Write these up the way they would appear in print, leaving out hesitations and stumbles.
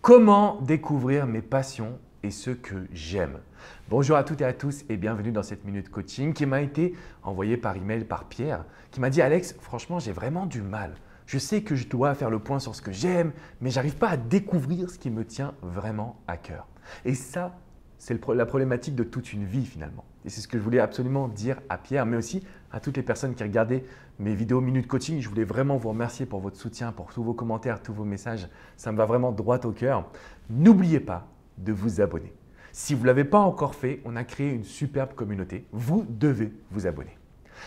Comment découvrir mes passions et ce que j'aime? Bonjour à toutes et à tous et bienvenue dans cette minute coaching qui m'a été envoyée par email par Pierre qui m'a dit Alex, franchement, j'ai vraiment du mal. Je sais que je dois faire le point sur ce que j'aime, mais j'arrive pas à découvrir ce qui me tient vraiment à cœur. Et ça, c'est la problématique de toute une vie finalement. Et c'est ce que je voulais absolument dire à Pierre, mais aussi à toutes les personnes qui regardaient mes vidéos Minute Coaching. Je voulais vraiment vous remercier pour votre soutien, pour tous vos commentaires, tous vos messages. Ça me va vraiment droit au cœur. N'oubliez pas de vous abonner. Si vous ne l'avez pas encore fait, on a créé une superbe communauté. Vous devez vous abonner.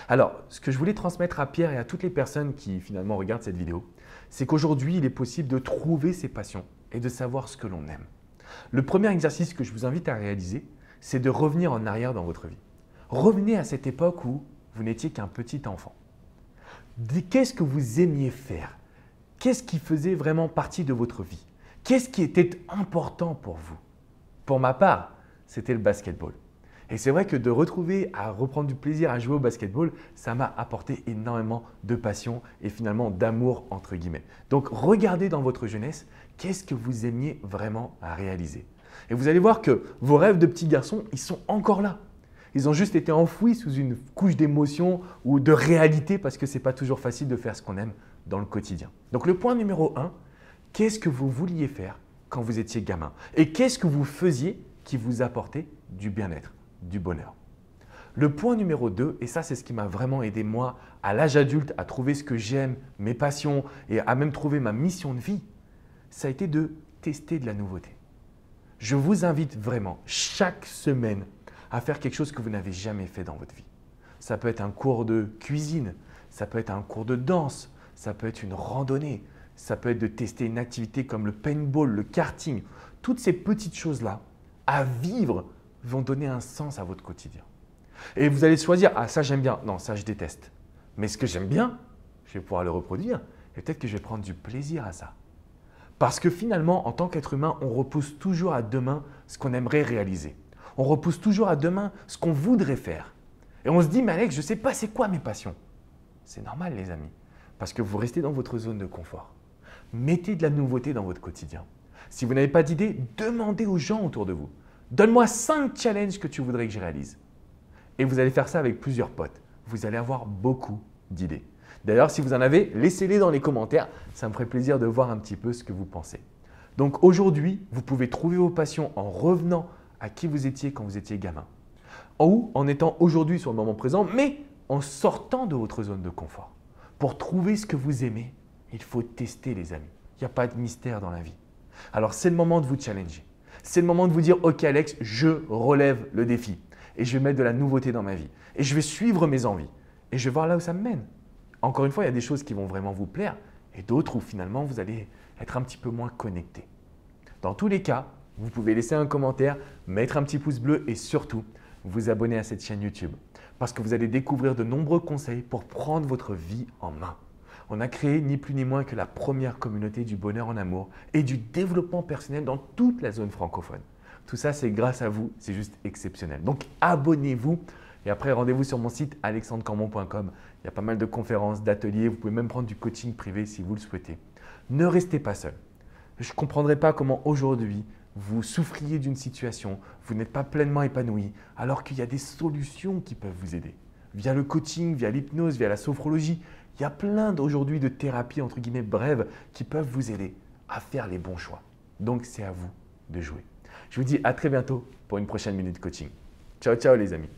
Alors, ce que je voulais transmettre à Pierre et à toutes les personnes qui finalement regardent cette vidéo, c'est qu'aujourd'hui, il est possible de trouver ses passions et de savoir ce que l'on aime. Le premier exercice que je vous invite à réaliser, c'est de revenir en arrière dans votre vie. Revenez à cette époque où vous n'étiez qu'un petit enfant. Qu'est-ce que vous aimiez faire? Qu'est-ce qui faisait vraiment partie de votre vie? Qu'est-ce qui était important pour vous? Pour ma part, c'était le basketball. Et c'est vrai que de retrouver à reprendre du plaisir à jouer au basketball, ça m'a apporté énormément de passion et finalement d'amour entre guillemets. Donc regardez dans votre jeunesse, qu'est-ce que vous aimiez vraiment à réaliser? Et vous allez voir que vos rêves de petits garçons, ils sont encore là. Ils ont juste été enfouis sous une couche d'émotion ou de réalité parce que ce n'est pas toujours facile de faire ce qu'on aime dans le quotidien. Donc le point numéro 1, qu'est-ce que vous vouliez faire quand vous étiez gamin? Et qu'est-ce que vous faisiez qui vous apportait du bien-être, du bonheur? Le point numéro 2, et ça c'est ce qui m'a vraiment aidé moi à l'âge adulte à trouver ce que j'aime, mes passions et à même trouver ma mission de vie, ça a été de tester de la nouveauté. Je vous invite vraiment chaque semaine à faire quelque chose que vous n'avez jamais fait dans votre vie. Ça peut être un cours de cuisine, ça peut être un cours de danse, ça peut être une randonnée, ça peut être de tester une activité comme le paintball, le karting. Toutes ces petites choses-là à vivre vont donner un sens à votre quotidien. Et vous allez choisir, ah ça j'aime bien, non ça je déteste. Mais ce que j'aime bien, je vais pouvoir le reproduire et peut-être que je vais prendre du plaisir à ça. Parce que finalement, en tant qu'être humain, on repousse toujours à demain ce qu'on aimerait réaliser. On repousse toujours à demain ce qu'on voudrait faire. Et on se dit, mais Alex, je ne sais pas c'est quoi mes passions. C'est normal les amis, parce que vous restez dans votre zone de confort. Mettez de la nouveauté dans votre quotidien. Si vous n'avez pas d'idée, demandez aux gens autour de vous. Donne-moi 5 challenges que tu voudrais que je réalise. Et vous allez faire ça avec plusieurs potes. Vous allez avoir beaucoup d'idées. D'ailleurs, si vous en avez, laissez-les dans les commentaires. Ça me ferait plaisir de voir un petit peu ce que vous pensez. Donc aujourd'hui, vous pouvez trouver vos passions en revenant à qui vous étiez quand vous étiez gamin. Ou en étant aujourd'hui sur le moment présent, mais en sortant de votre zone de confort. Pour trouver ce que vous aimez, il faut tester les amis. Il n'y a pas de mystère dans la vie. Alors c'est le moment de vous challenger. C'est le moment de vous dire, ok Alex, je relève le défi et je vais mettre de la nouveauté dans ma vie. Et je vais suivre mes envies et je vais voir là où ça me mène. Encore une fois, il y a des choses qui vont vraiment vous plaire et d'autres où finalement vous allez être un petit peu moins connecté. Dans tous les cas, vous pouvez laisser un commentaire, mettre un petit pouce bleu et surtout vous abonner à cette chaîne YouTube parce que vous allez découvrir de nombreux conseils pour prendre votre vie en main. On a créé ni plus ni moins que la première communauté du bonheur en amour et du développement personnel dans toute la zone francophone. Tout ça, c'est grâce à vous, c'est juste exceptionnel. Donc abonnez-vous et après rendez-vous sur mon site alexandrecamon.com. Il y a pas mal de conférences, d'ateliers, vous pouvez même prendre du coaching privé si vous le souhaitez. Ne restez pas seul. Je ne comprendrai pas comment aujourd'hui vous souffriez d'une situation, vous n'êtes pas pleinement épanoui alors qu'il y a des solutions qui peuvent vous aider. Via le coaching, via l'hypnose, via la sophrologie, il y a plein aujourd'hui de thérapies entre guillemets brèves qui peuvent vous aider à faire les bons choix. Donc c'est à vous de jouer. Je vous dis à très bientôt pour une prochaine minute coaching. Ciao, ciao les amis.